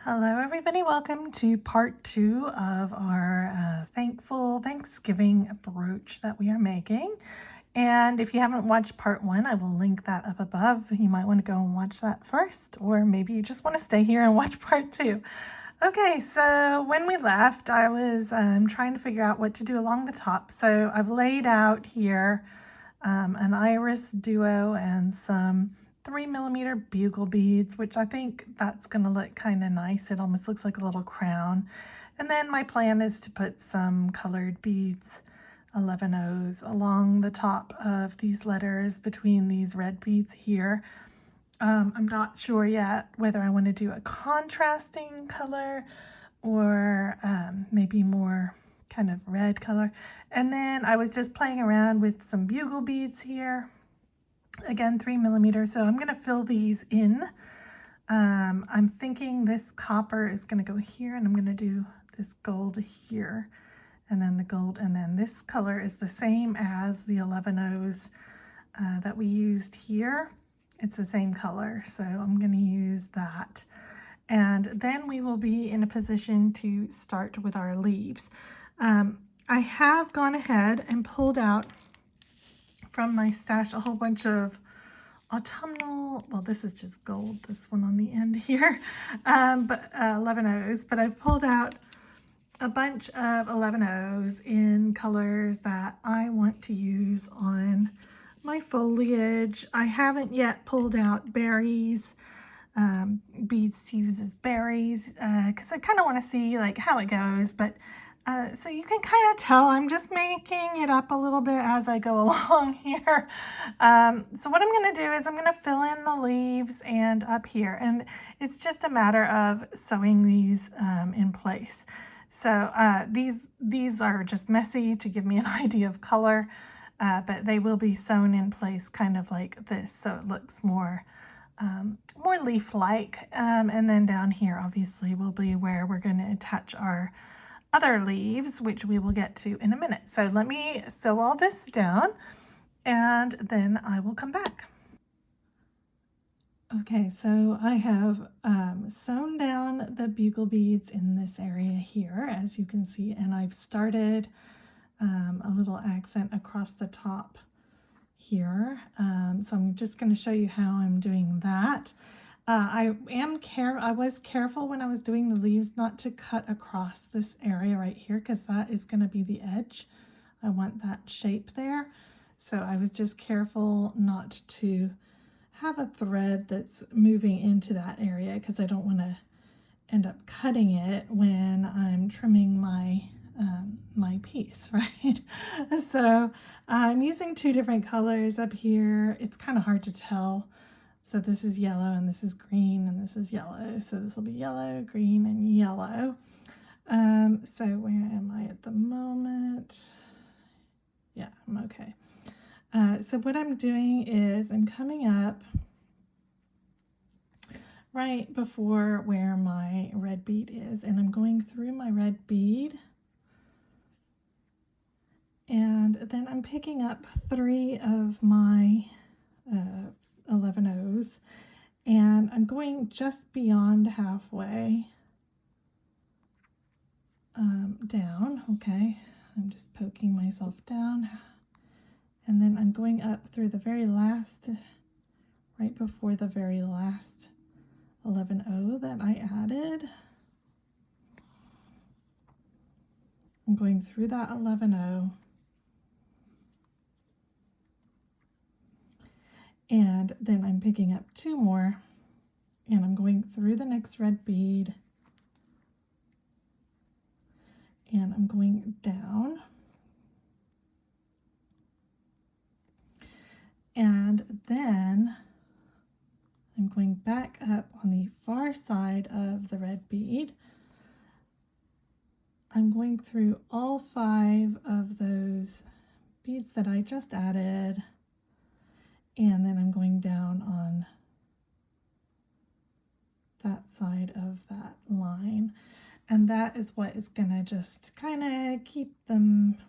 Hello everybody, welcome to part 2 of our Thankful Thanksgiving brooch that we are making. And if you haven't watched part 1, I will link that up above. You might want to go and watch that first, or maybe you just want to stay here and watch part 2. Okay, so when we left, I was trying to figure out what to do along the top. So I've laid out here an iris duo and some 3mm bugle beads, which I think that's going to look kind of nice. It almost looks like a little crown. And then my plan is to put some colored beads, 11 O's, along the top of these letters between these red beads here. I'm not sure yet whether I want to do a contrasting color or maybe more kind of red color. And then I was just playing around with some bugle beads here. Again, 3mm. So I'm going to fill these in. I'm thinking this copper is going to go here, and I'm going to do this gold here, and then the gold, and then this color is the same as the 11 O's that we used here. It's the same color, so I'm going to use that. And then we will be in a position to start with our leaves. I have gone ahead and pulled out from my stash a whole bunch of autumnal, well, this is just gold, this one on the end here, but 11 O's, but I've pulled out a bunch of 11 O's in colors that I want to use on my foliage. I haven't yet pulled out berries, beads to use as berries, because I kind of want to see like how it goes, but so you can kind of tell I'm just making it up a little bit as I go along here. So what I'm going to do is I'm going to fill in the leaves and up here, and it's just a matter of sewing these in place. So these are just messy to give me an idea of color, but they will be sewn in place kind of like this, so it looks more leaf-like. And then down here obviously will be where we're going to attach our other leaves, which we will get to in a minute. So let me sew all this down and then I will come back. Okay, so I have sewn down the bugle beads in this area here, as you can see, and I've started a little accent across the top here. So I'm just going to show you how I'm doing that. I was careful when I was doing the leaves not to cut across this area right here, because that is going to be the edge. I want that shape there. So I was just careful not to have a thread that's moving into that area, because I don't want to end up cutting it when I'm trimming my my piece, right? So I'm using two different colors up here. It's kind of hard to tell. So this is yellow and this is green and this is yellow. So this will be yellow, green, and yellow. So where am I at the moment? Yeah, I'm okay. So what I'm doing is I'm coming up right before where my red bead is, and I'm going through my red bead. And then I'm picking up 3 of my 11 O's, and I'm going just beyond halfway down. Okay, I'm just poking myself down, and then I'm going up through the very last, right before the very last 11 O that I added. I'm going through that 11 O, and then I'm picking up 2 more, and I'm going through the next red bead, and I'm going down, and then I'm going back up on the far side of the red bead. I'm going through all 5 of those beads that I just added, and then I'm going down on that side of that line. And that is what is gonna just kind of keep them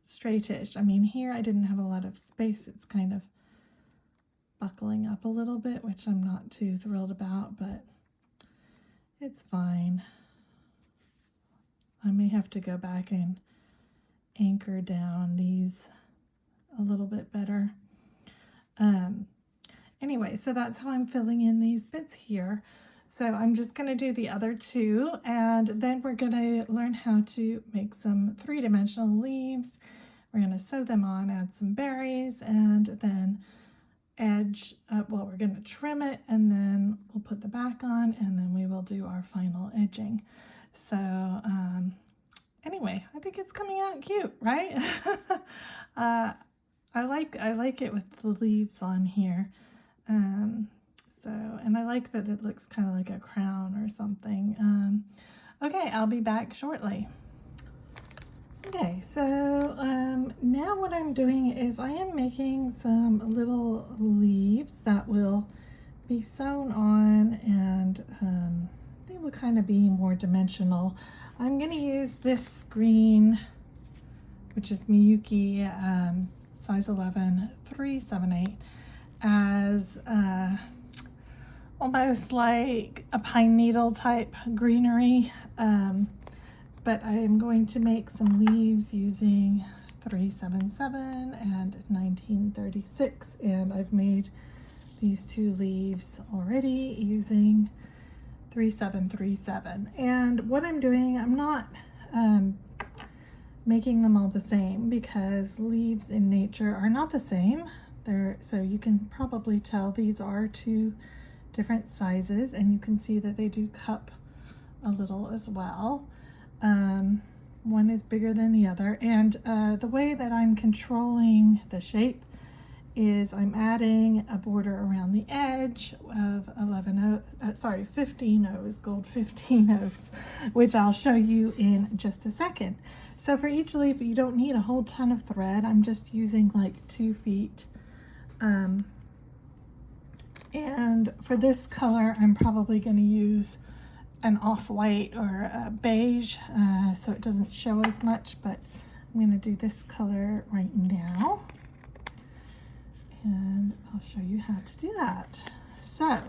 straightish. I mean, here I didn't have a lot of space. It's kind of buckling up a little bit, which I'm not too thrilled about, but It's fine. I may have to go back and anchor down these a little bit better. Anyway, so that's how I'm filling in these bits here. So I'm just going to do the other two, and then we're going to learn how to make some three-dimensional leaves. We're going to sew them on, add some berries, and then edge, well, we're going to trim it, and then we'll put the back on, and then we will do our final edging. So anyway, I think it's coming out cute, right? I like it with the leaves on here. And I like that it looks kind of like a crown or something. Okay, I'll be back shortly. Okay, so now what I'm doing is I am making some little leaves that will be sewn on, and they will kind of be more dimensional. I'm going to use this green, which is Miyuki size 11, 378, as almost like a pine needle type greenery, but I am going to make some leaves using 377 and 1936, and I've made these two leaves already using 3737. And what I'm doing, I'm not making them all the same, because leaves in nature are not the same. So you can probably tell these are two different sizes, and you can see that they do cup a little as well. One is bigger than the other, and the way that I'm controlling the shape is I'm adding a border around the edge of 15 O's, gold 15 O's, which I'll show you in just a second. So for each leaf, you don't need a whole ton of thread. I'm just using like 2 feet. And for this color, I'm probably going to use an off-white or a beige, so it doesn't show as much, but I'm going to do this color right now. And I'll show you how to do that. So,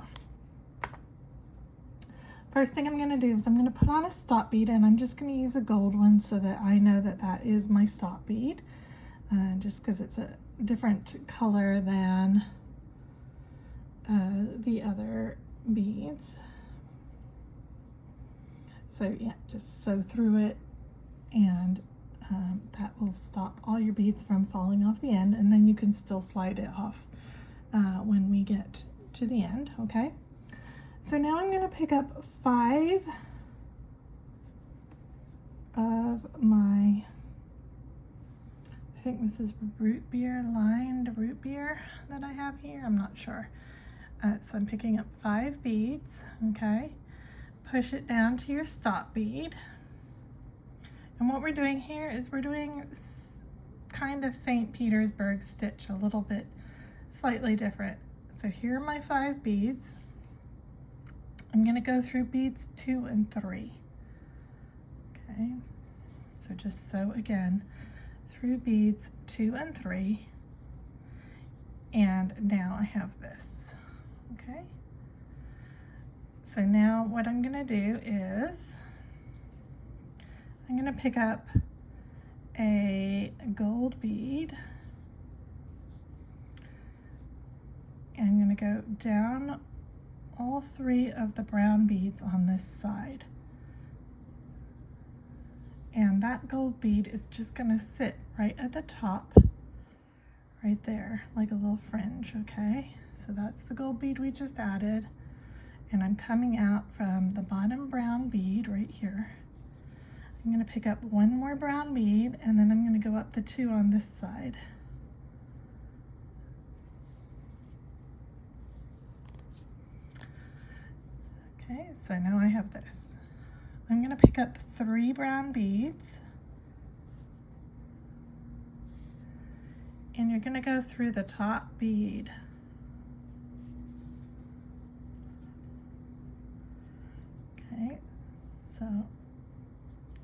first thing I'm going to do is I'm going to put on a stop bead, and I'm just going to use a gold one so that I know that that is my stop bead, just because it's a different color than the other beads. So yeah, just sew through it, and that will stop all your beads from falling off the end, and then you can still slide it off when we get to the end, okay? So now I'm going to pick up 5 of my, I think this is root beer, lined root beer that I have here, I'm not sure. So I'm picking up 5 beads, okay? Push it down to your stop bead. And what we're doing here is we're doing kind of St. Petersburg stitch, a little bit slightly different. So here are my 5 beads. I'm going to go through beads 2 and 3. Okay, so just sew again through beads 2 and 3. And now I have this. Okay, so now what I'm going to do is I'm going to pick up a gold bead, and I'm going to go down all 3 of the brown beads on this side, and that gold bead is just going to sit right at the top, right there, like a little fringe. Okay, so that's the gold bead we just added, and I'm coming out from the bottom brown bead right here. I'm going to pick up 1 more brown bead, and then I'm going to go up the 2 on this side. Okay, so now I have this. I'm going to pick up 3 brown beads, and you're going to go through the top bead. Okay, so,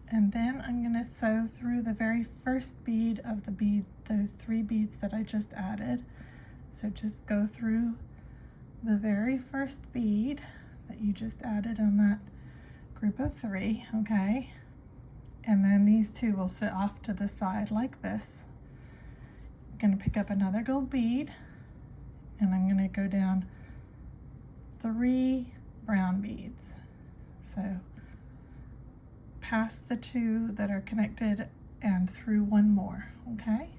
and then I'm going to sew through the very first bead of the bead, those 3 beads that I just added. So just go through the very first bead that you just added on that group of 3, okay? And then these 2 will sit off to the side like this. I'm going to pick up another gold bead, and I'm going to go down 3 brown beads. So past the 2 that are connected and through 1 more, okay?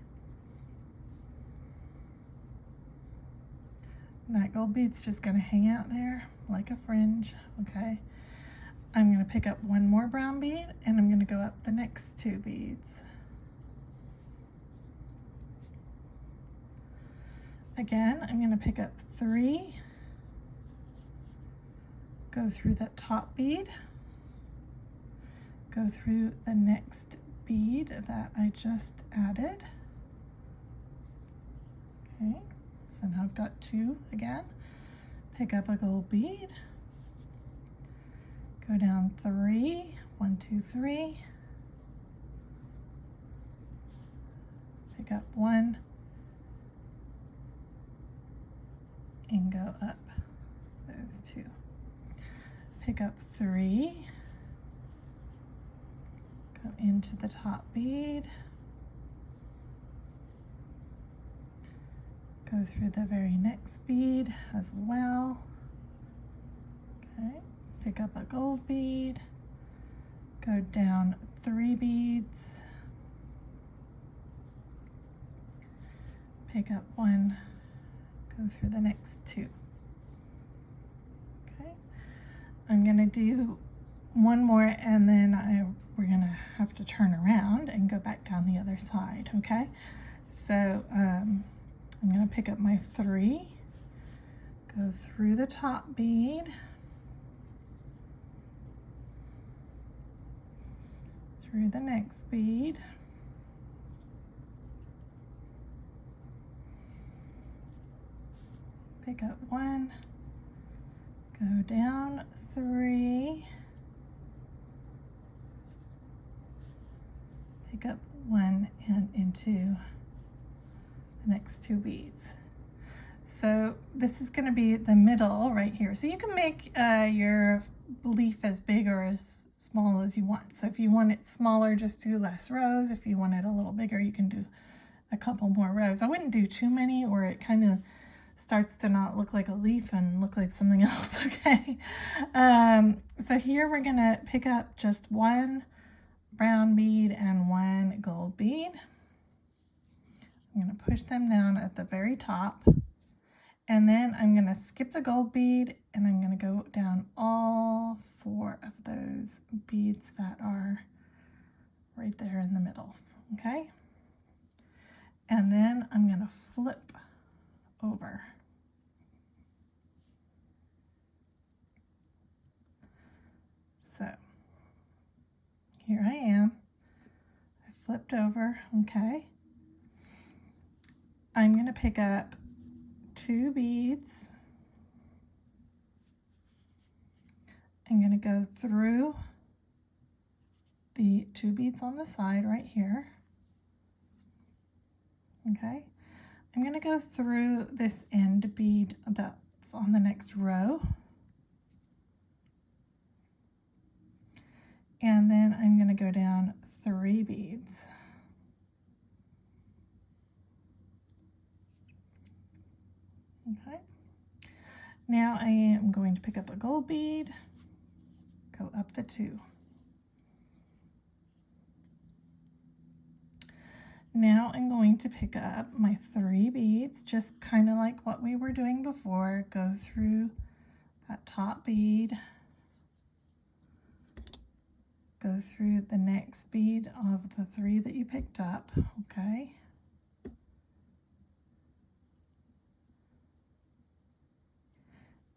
And that gold bead's just going to hang out there like a fringe, okay? I'm going to pick up 1 more brown bead, and I'm going to go up the next 2 beads. Again, I'm going to pick up 3, go through that top bead, go through the next bead that I just added. Okay, so now I've got 2 again. Pick up a gold bead, go down 3, 1, 2, 3, pick up 1, and go up those 2. Pick up 3, go into the top bead, go through the very next bead as well. Okay, pick up a gold bead, go down 3 beads, pick up 1, go through the next 2. Okay, I'm going to do 1 more, and then we're going to have to turn around and go back down the other side, okay? So I'm going to pick up my 3, go through the top bead, through the next bead, pick up 1, go down 3, pick up 1, and into the next 2 beads. So this is going to be the middle right here. So you can make your leaf as big or as small as you want. So if you want it smaller, just do less rows. If you want it a little bigger, you can do a couple more rows. I wouldn't do too many, or it kind of starts to not look like a leaf and look like something else, okay? So here we're going to pick up just 1 brown bead and 1 gold bead. I'm going to push them down at the very top, and then I'm going to skip the gold bead, and I'm going to go down all 4 of those beads that are right there in the middle, okay? And then I'm going to flip over. So here I am. I flipped over, okay? I'm going to pick up 2 beads. I'm going to go through the 2 beads on the side right here. Okay. I'm going to go through this end bead that's on the next row. And then I'm going to go down 3 beads. Okay. Now I am going to pick up a gold bead, go up the 2. Now I'm going to pick up my 3 beads, just kind of like what we were doing before. Go through that top bead, go through the next bead of the 3 that you picked up, okay?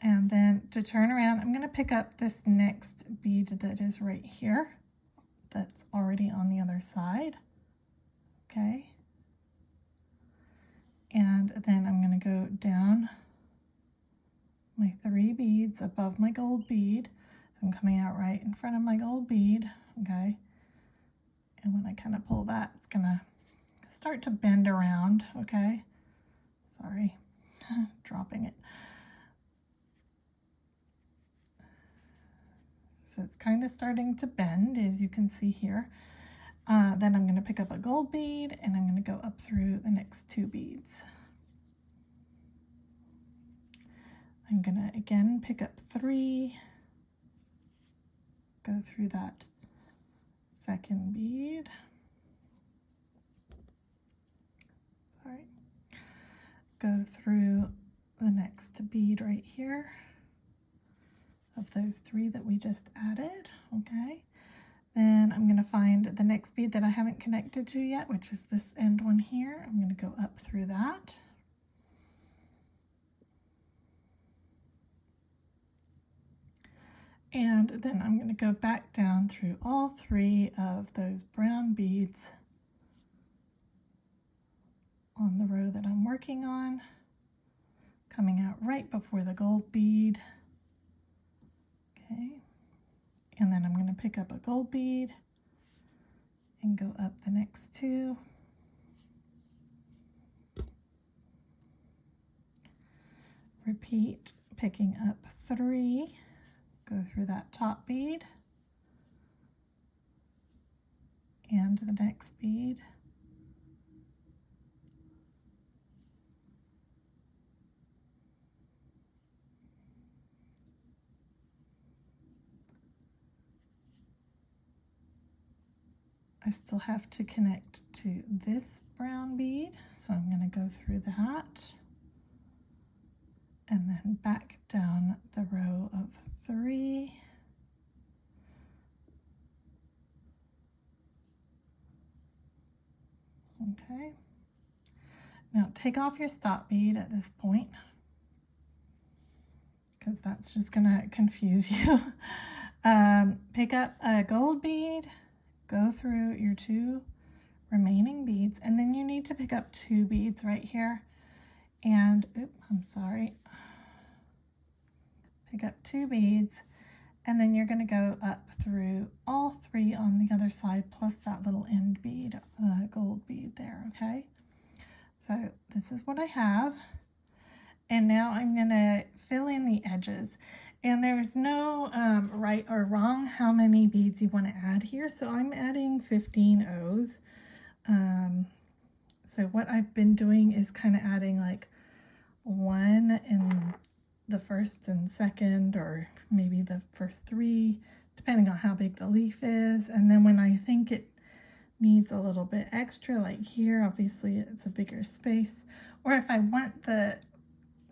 And then to turn around, I'm going to pick up this next bead that is right here, that's already on the other side, okay? And then I'm going to go down my 3 beads above my gold bead. So I'm coming out right in front of my gold bead, okay? And when I kind of pull that, it's going to start to bend around, okay? Sorry, dropping it. So it's kind of starting to bend, as you can see here. Then I'm going to pick up a gold bead and I'm going to go up through the next 2 beads. I'm going to again pick up 3, go through that second bead. Sorry. Go through the next bead right here of those 3 that we just added. Okay. Then I'm going to find the next bead that I haven't connected to yet, which is this end one here. I'm going to go up through that. And then I'm going to go back down through all 3 of those brown beads on the row that I'm working on, coming out right before the gold bead. Okay. And then I'm going to pick up a gold bead and go up the next 2. Repeat, picking up 3, go through that top bead and the next bead. I still have to connect to this brown bead, so I'm going to go through that and then back down the row of 3. Okay. Now take off your stop bead at this point, because that's just going to confuse you. Pick up a gold bead, go through your 2 remaining beads, and then you need to pick up 2 beads right here. And, oops, I'm sorry. Pick up 2 beads, and then you're going to go up through all 3 on the other side, plus that little end bead, gold bead there, okay? So this is what I have. And now I'm going to fill in the edges. And there's no right or wrong how many beads you want to add here. So I'm adding 15 O's. So what I've been doing is kind of adding like 1 in the first and second, or maybe the first 3, depending on how big the leaf is. And then when I think it needs a little bit extra, like here, obviously it's a bigger space. Or if I want the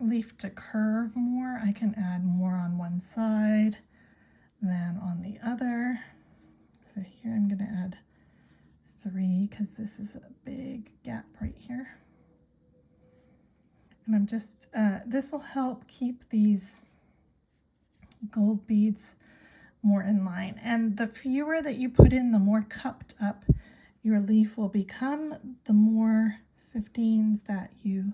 leaf to curve more, I can add more on one side than on the other. So here I'm going to add 3 because this is a big gap right here. And I'm just, this will help keep these gold beads more in line. And the fewer that you put in, the more cupped up your leaf will become, the more 15s that you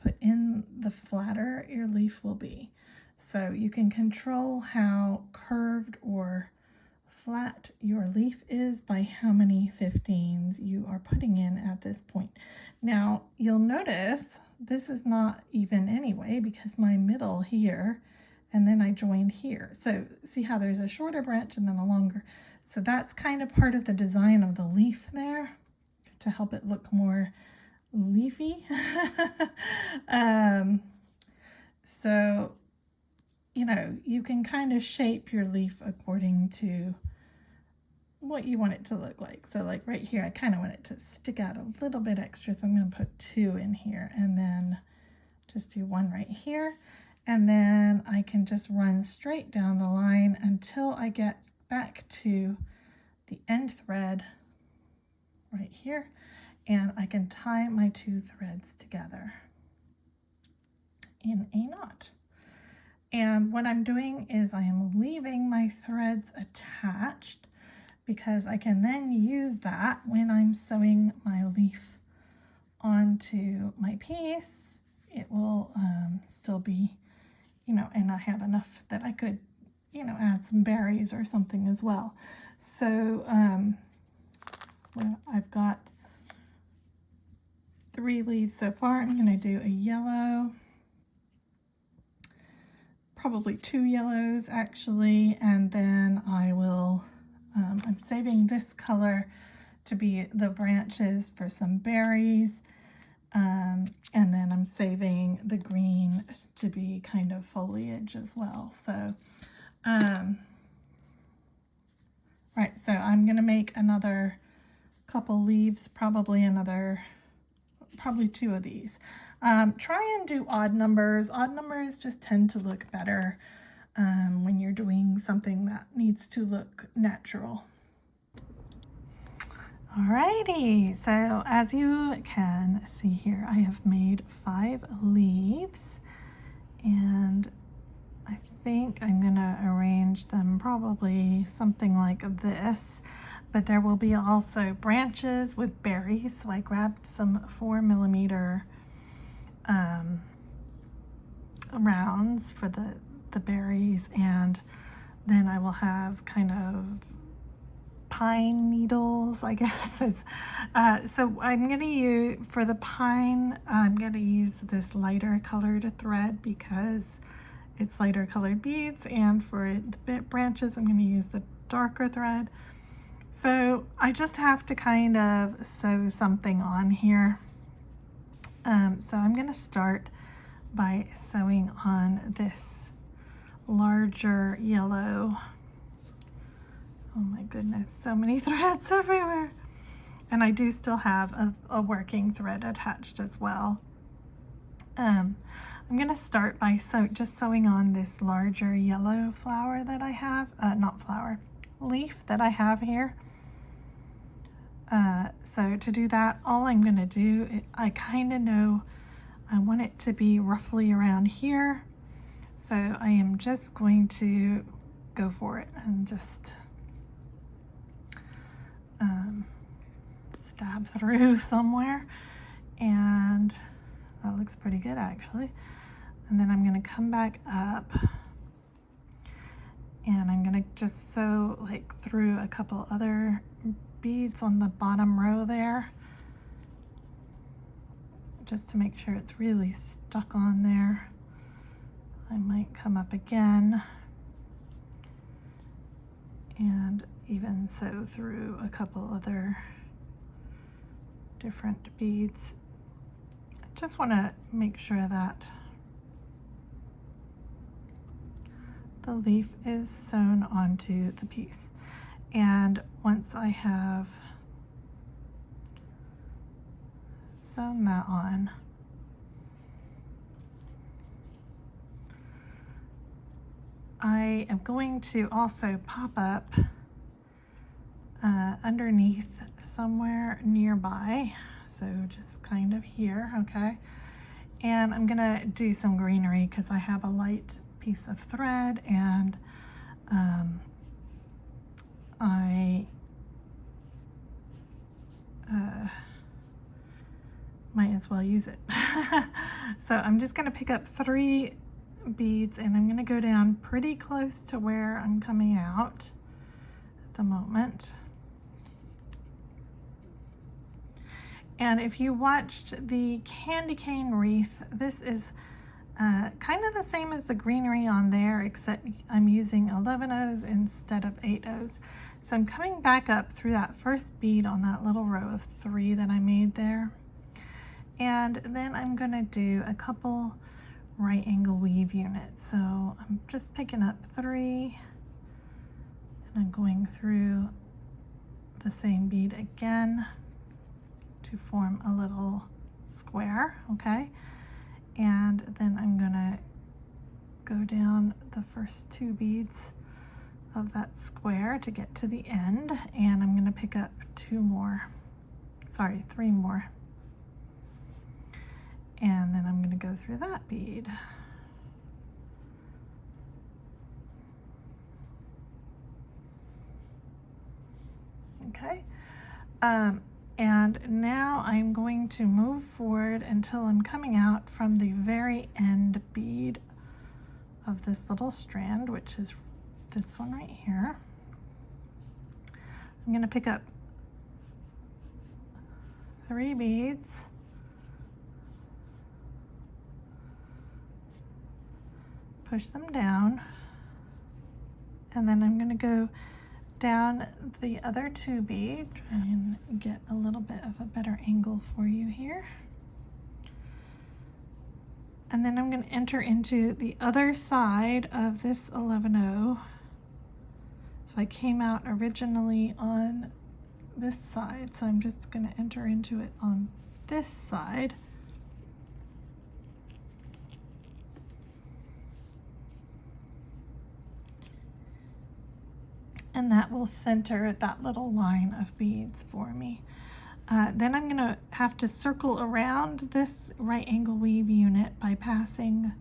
put in, the flatter your leaf will be. So you can control how curved or flat your leaf is by how many 15s you are putting in at this point. Now you'll notice this is not even anyway, because my middle here, and then I joined here. So see how there's a shorter branch and then a longer. So that's kind of part of the design of the leaf there, to help it look more leafy. So, you know, you can kind of shape your leaf according to what you want it to look like. So like right here, I kind of want it to stick out a little bit extra. So I'm going to put 2 in here and then just do 1 right here. And then I can just run straight down the line until I get back to the end thread right here. And I can tie my 2 threads together in a knot. And what I'm doing is I am leaving my threads attached, because I can then use that when I'm sewing my leaf onto my piece. It will still be, you know, and I have enough that I could, you know, add some berries or something as well. So well, I've got 3 leaves so far. I'm going to do a yellow, probably 2 yellows actually, and then I will, I'm saving this color to be the branches for some berries, and then I'm saving the green to be kind of foliage as well. So, right, so I'm gonna make another couple leaves, probably 2 of these. Try and do odd numbers. Odd numbers just tend to look better when you're doing something that needs to look natural. Alrighty, so as you can see here, I have made 5 leaves, and I think I'm gonna arrange them probably something like this, but there will be also branches with berries. So I grabbed some 4mm rounds for the berries, and then I will have kind of pine needles, I guess. So I'm going to use, for the pine, I'm going to use this lighter colored thread because it's lighter colored beads, and for the branches I'm going to use the darker thread. So I just have to kind of sew something on here. So I'm going to start by sewing on this larger yellow. Oh my goodness, so many threads everywhere. And I do still have a working thread attached as well. I'm going to start by just sewing on this larger yellow flower that I have, not flower, leaf that I have here. So to do that, all I'm going to do, I kind of know I want it to be roughly around here. So I am just going to go for it and just stab through somewhere, and that looks pretty good actually. And then I'm going to come back up, and I'm going to just sew like through a couple other beads on the bottom row there, just to make sure it's really stuck on there. I might come up again and even sew through a couple other different beads. I just want to make sure that the leaf is sewn onto the piece. And once I have sewn that on, I am going to also pop up underneath somewhere nearby, so just kind of here, okay? And I'm gonna do some greenery because I have a light piece of thread, and I might as well use it. So I'm just gonna pick up 3 beads, and I'm gonna go down pretty close to where I'm coming out at the moment. And if you watched the candy cane wreath, this is kind of the same as the greenery on there, except I'm using 11 O's instead of 8 O's. So I'm coming back up through that first bead on that little row of 3 that I made there. And then I'm gonna do a couple right angle weave units. So I'm just picking up 3, and I'm going through the same bead again to form a little square, okay? And then I'm gonna go down the first 2 beads of that square to get to the end, and I'm gonna pick up 3 more. And then I'm gonna go through that bead. Okay. And now I'm going to move forward until I'm coming out from the very end bead of this little strand, which is this one right here. I'm going to pick up 3 beads, push them down, and then I'm going to go down the other 2 beads and get a little bit of a better angle for you here. And then I'm going to enter into the other side of this 11-0. So I came out originally on this side, so I'm just going to enter into it on this side. And that will center that little line of beads for me. Then I'm going to have to circle around this right angle weave unit by passing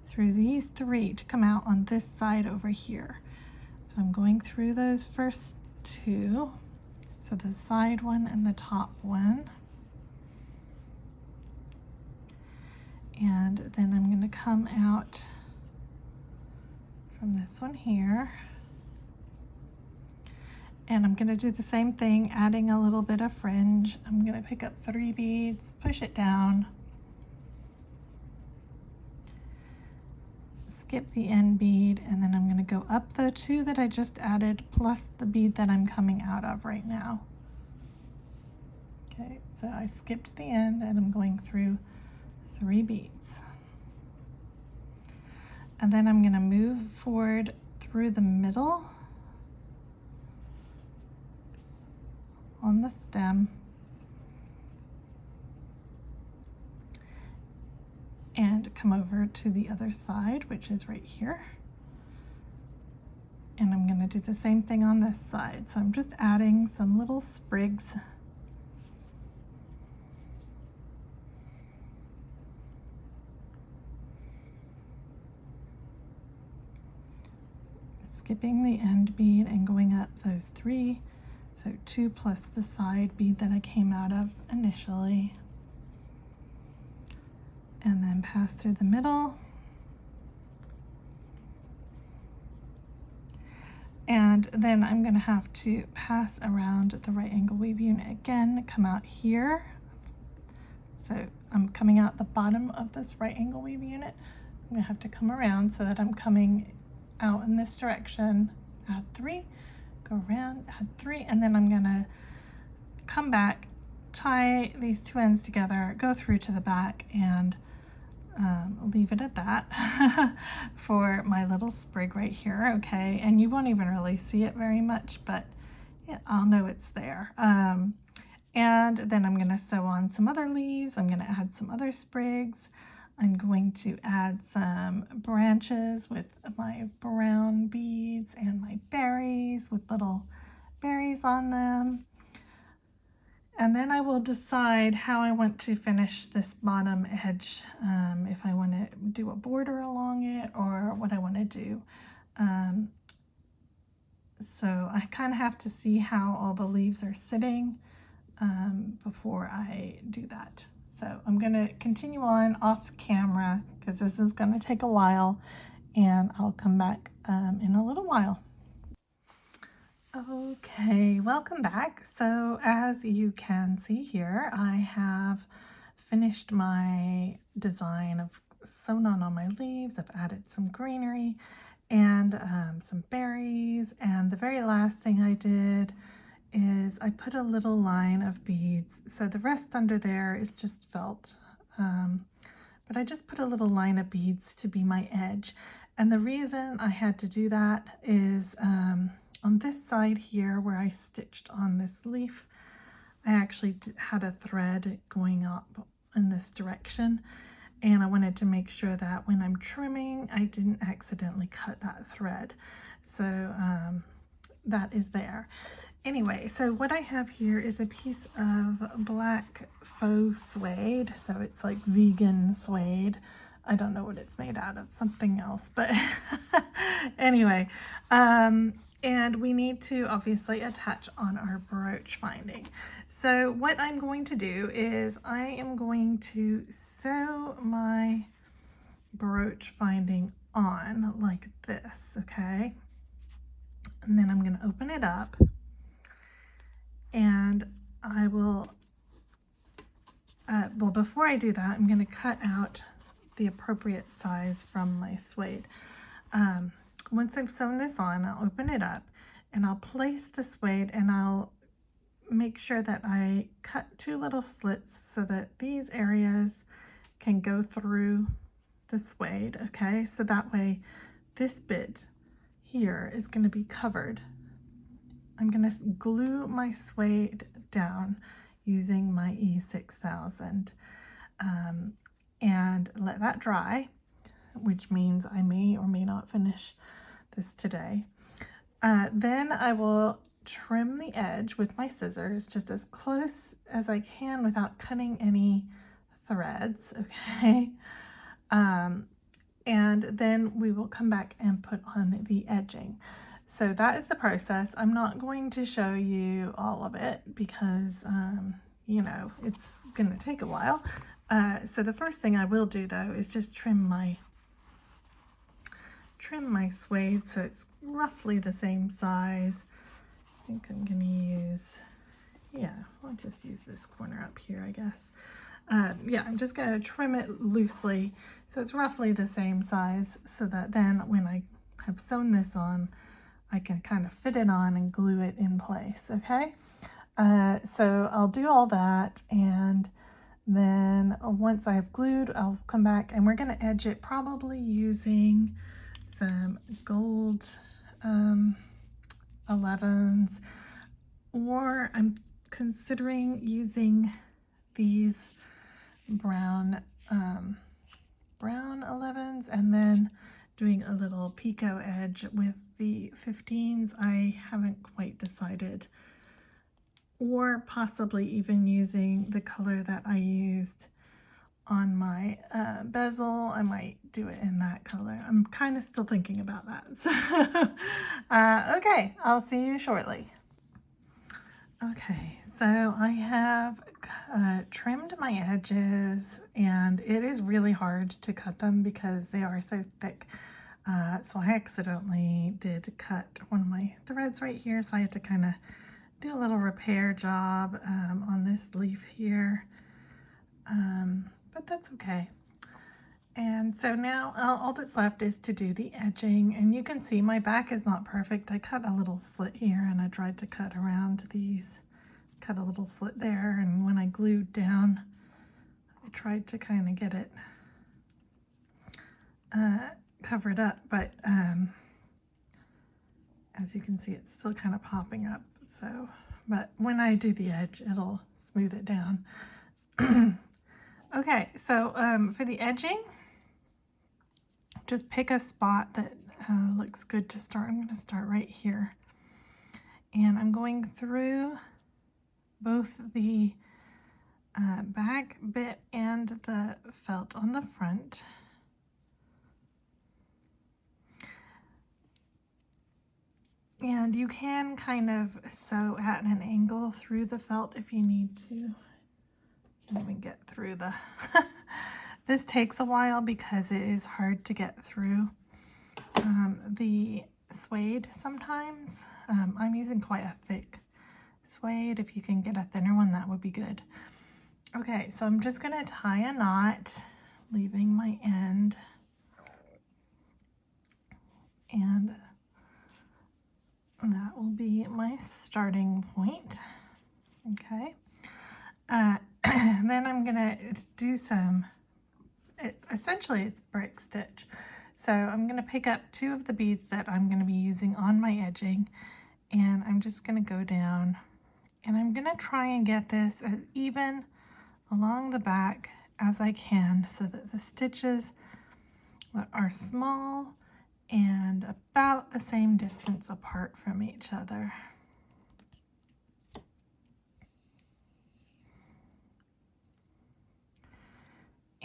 through these 3 to come out on this side over here. So I'm going through those first 2, so the side one and the top one. And then I'm going to come out from this one here. And I'm going to do the same thing, adding a little bit of fringe. I'm going to pick up 3 beads, push it down, skip the end bead, and then I'm going to go up the 2 that I just added plus the bead that I'm coming out of right now. Okay, so I skipped the end and I'm going through 3 beads. And then I'm going to move forward through the middle on the stem and come over to the other side, which is right here. And I'm going to do the same thing on this side. So I'm just adding some little sprigs. Skipping the end bead and going up those 3. So 2 plus the side bead that I came out of initially. And then pass through the middle. And then I'm going to have to pass around the right angle weave unit again, come out here. So I'm coming out the bottom of this right angle weave unit. I'm going to have to come around so that I'm coming out in this direction, add 3. Go around, add 3, and then I'm gonna come back, tie these 2 ends together, go through to the back, and leave it at that for my little sprig right here, okay? And you won't even really see it very much, but yeah, I'll know it's there. And then I'm gonna sew on some other leaves. I'm gonna add some other sprigs. I'm going to add some branches with my brown beads and my berries with little berries on them. And then I will decide how I want to finish this bottom edge, if I want to do a border along it or what I want to do. So I kind of have to see how all the leaves are sitting before I do that. So I'm going to continue on off camera because this is going to take a while, and I'll come back in a little while. Okay, welcome back. So as you can see here, I have finished my design of sewn on all my leaves. I've added some greenery and some berries, and the very last thing I did is I put a little line of beads. So the rest under there is just felt, but I just put a little line of beads to be my edge. And the reason I had to do that is on this side here where I stitched on this leaf, I actually had a thread going up in this direction, and I wanted to make sure that when I'm trimming, I didn't accidentally cut that thread. So that is there. Anyway, so what I have here is a piece of black faux suede. So it's like vegan suede. I don't know what it's made out of, something else, but anyway. And we need to obviously attach on our brooch finding. So what I'm going to do is I am going to sew my brooch finding on like this, okay? And then I'm going to open it up. And I will, well, before I do that, I'm going to cut out the appropriate size from my suede. once I've sewn this on, I'll open it up and I'll place the suede, and I'll make sure that I cut 2 little slits so that these areas can go through the suede. Okay, so that way this bit here is going to be covered. I'm going to glue my suede down using my E6000 and let that dry, which means I may or may not finish this today. Then I will trim the edge with my scissors just as close as I can without cutting any threads, okay? And then we will come back and put on the edging. So that is the process. I'm not going to show you all of it because, you know, it's going to take a while. So the first thing I will do though is just trim my suede so it's roughly the same size. I think I'm going to use, yeah, I'll just use this corner up here, I guess. Yeah, I'm just going to trim it loosely so it's roughly the same size, so that then when I have sewn this on, I can kind of fit it on and glue it in place, okay? So I'll do all that, and then once I have glued, I'll come back and we're going to edge it probably using some gold 11s, or I'm considering using these brown 11s and then doing a little picot edge with the 15s. I haven't quite decided, or possibly even using the color that I used on my bezel. I might do it in that color. I'm kind of still thinking about that. So, okay, I'll see you shortly. Okay, so I have trimmed my edges, and it is really hard to cut them because they are so thick. So I accidentally did cut one of my threads right here, so I had to kind of do a little repair job on this leaf here. But that's okay. And so now all that's left is to do the edging, and you can see my back is not perfect. I cut a little slit here, and I tried to cut around these, cut a little slit there, and when I glued down, I tried to kind of get it covered up, but as you can see, it's still kind of popping up. So, but when I do the edge, it'll smooth it down. Okay, so for the edging, just pick a spot that looks good to start. I'm going to start right here, and I'm going through both the back bit and the felt on the front. And you can kind of sew at an angle through the felt if you need to. Can't even get through the this takes a while because it is hard to get through the suede sometimes. I'm using quite a thick suede. If you can get a thinner one, that would be good. Okay, so I'm just going to tie a knot, leaving my end, and that will be my starting point. Okay. Then I'm gonna do some, essentially it's brick stitch. So I'm gonna pick up 2 of the beads that I'm gonna be using on my edging, and I'm just gonna go down, and I'm gonna try and get this as even along the back as I can so that the stitches are small and about the same distance apart from each other.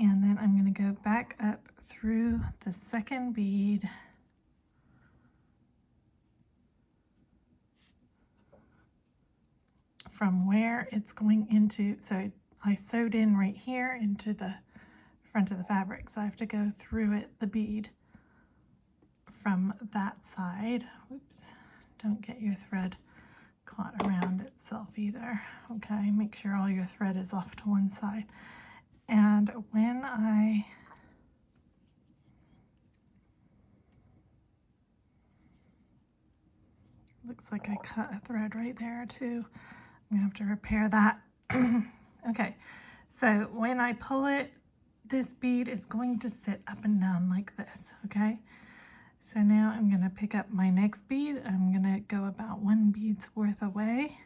And then I'm going to go back up through the second bead from where it's going into, so I sewed in right here into the front of the fabric, so I have to go through it, the bead, from that side. Oops, don't get your thread caught around itself either. Okay, make sure all your thread is off to one side. And when I looks like I cut a thread right there too. I'm gonna have to repair that. Okay, so when I pull it, this bead is going to sit up and down like this, okay? So now I'm gonna pick up my next bead. I'm gonna go about 1 bead's worth away.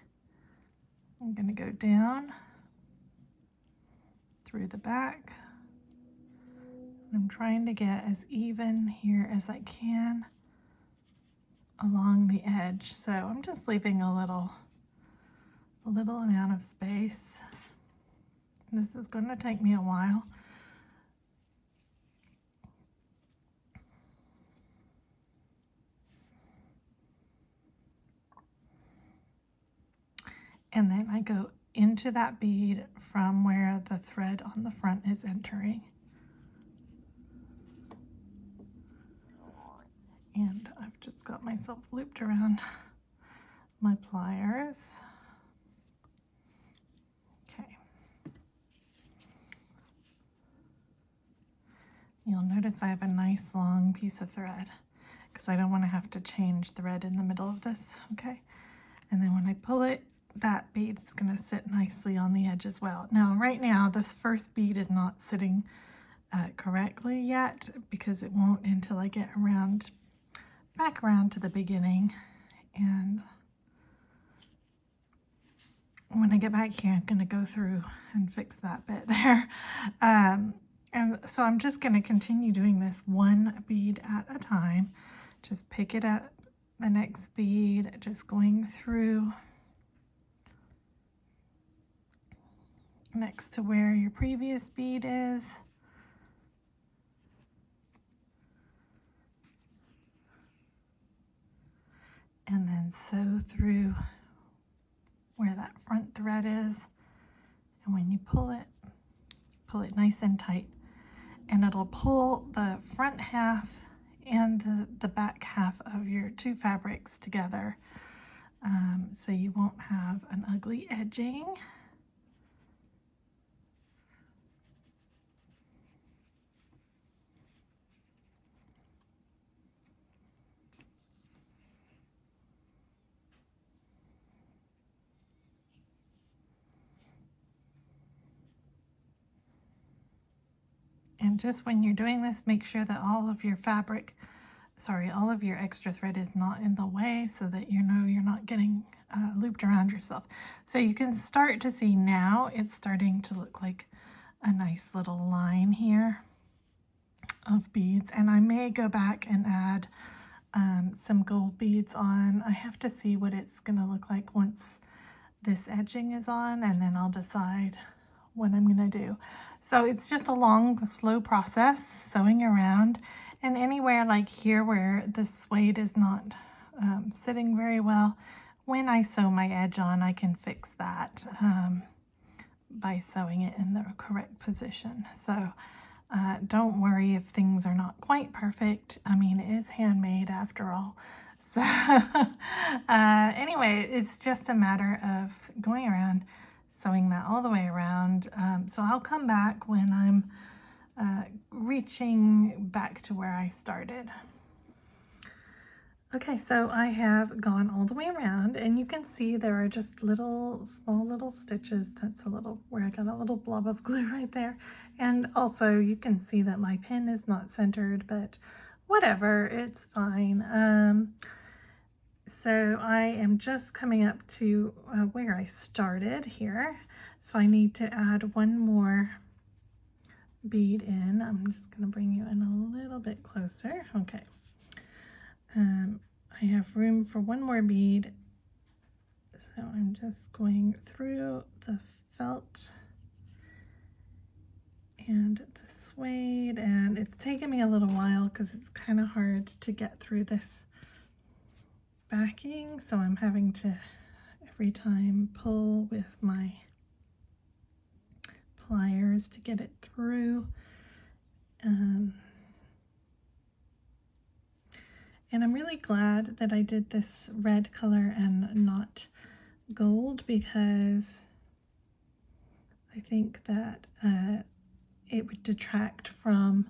I'm gonna go down through the back. I'm trying to get as even here as I can along the edge. So I'm just leaving a little amount of space. This is going to take me a while. And then I go into that bead from where the thread on the front is entering. And I've just got myself looped around my pliers. Okay. You'll notice I have a nice long piece of thread because I don't want to have to change thread in the middle of this, okay? And then when I pull it, that bead is going to sit nicely on the edge as well. Now, right now, this first bead is not sitting correctly yet because it won't until I get back around to the beginning. And when I get back here, I'm going to go through and fix that bit there. And so I'm just going to continue doing this 1 bead at a time. Just pick it up, the next bead, just going through next to where your previous bead is. And then sew through where that front thread is. And when you pull it nice and tight. And it'll pull the front half and the back half of your 2 fabrics together. So you won't have an ugly edging. And just when you're doing this, make sure that all of your extra thread is not in the way so that you know you're not getting looped around yourself. So you can start to see now it's starting to look like a nice little line here of beads. And I may go back and add some gold beads on. I have to see what it's going to look like once this edging is on, and then I'll decide what I'm going to do. So it's just a long, slow process, sewing around. And anywhere like here where the suede is not sitting very well, when I sew my edge on, I can fix that by sewing it in the correct position. So don't worry if things are not quite perfect. I mean, it is handmade after all. So anyway, it's just a matter of going around, sewing that all the way around. So I'll come back when I'm reaching back to where I started. Okay, so I have gone all the way around, and you can see there are just small little stitches. That's where I got a little blob of glue right there. And also you can see that my pin is not centered, but whatever, it's fine. So I am just coming up to where I started here. So I need to add 1 more bead in. I'm just going to bring you in a little bit closer. Okay. I have room for 1 more bead. So I'm just going through the felt and the suede, and it's taken me a little while because it's kind of hard to get through this backing, so I'm having to every time pull with my pliers to get it through. And I'm really glad that I did this red color and not gold, because I think that it would detract from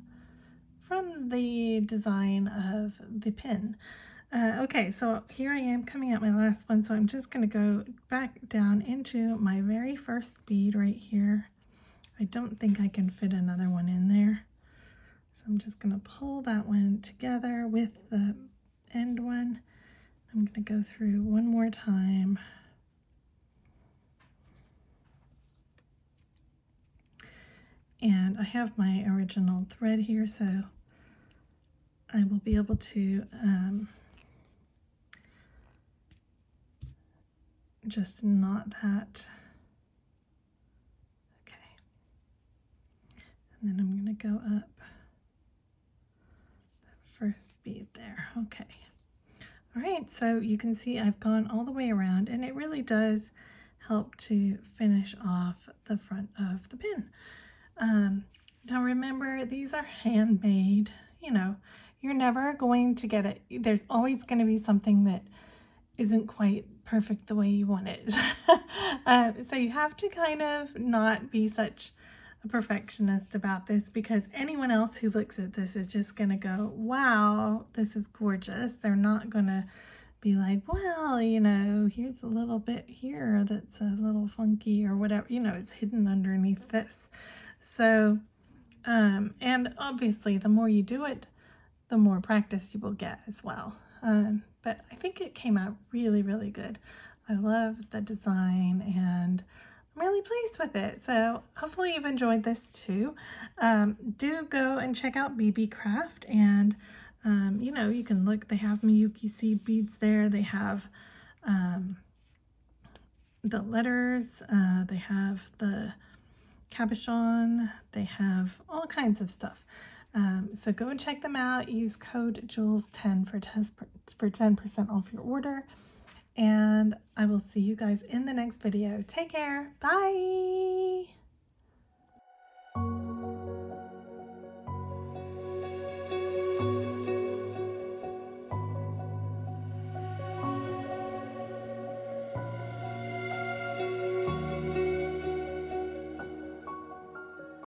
the design of the pin. Okay, so here I am coming out my last one, so I'm just going to go back down into my very first bead right here. I don't think I can fit another one in there, so I'm just going to pull that one together with the end one. I'm going to go through one more time. And I have my original thread here, so I will be able to just knot that. Okay. And then I'm going to go up that first bead there. Okay. All right, so you can see I've gone all the way around, and it really does help to finish off the front of the pin. Now remember, these are handmade. You know, you're never going to get it. There's always going to be something that isn't quite perfect the way you want it. So you have to kind of not be such a perfectionist about this, because anyone else who looks at this is just going to go, wow, this is gorgeous. They're not going to be like, well, you know, here's a little bit here that's a little funky or whatever, you know, it's hidden underneath this. So, and obviously the more you do it, the more practice you will get as well. But I think it came out really, really good. I love the design and I'm really pleased with it. So hopefully you've enjoyed this too. Do go and check out Beebeecraft, and you know, you can look, they have Miyuki seed beads there. They have the letters, they have the cabochon, they have all kinds of stuff. So go and check them out. Use code JULES10 for 10% off your order. And I will see you guys in the next video. Take care. Bye.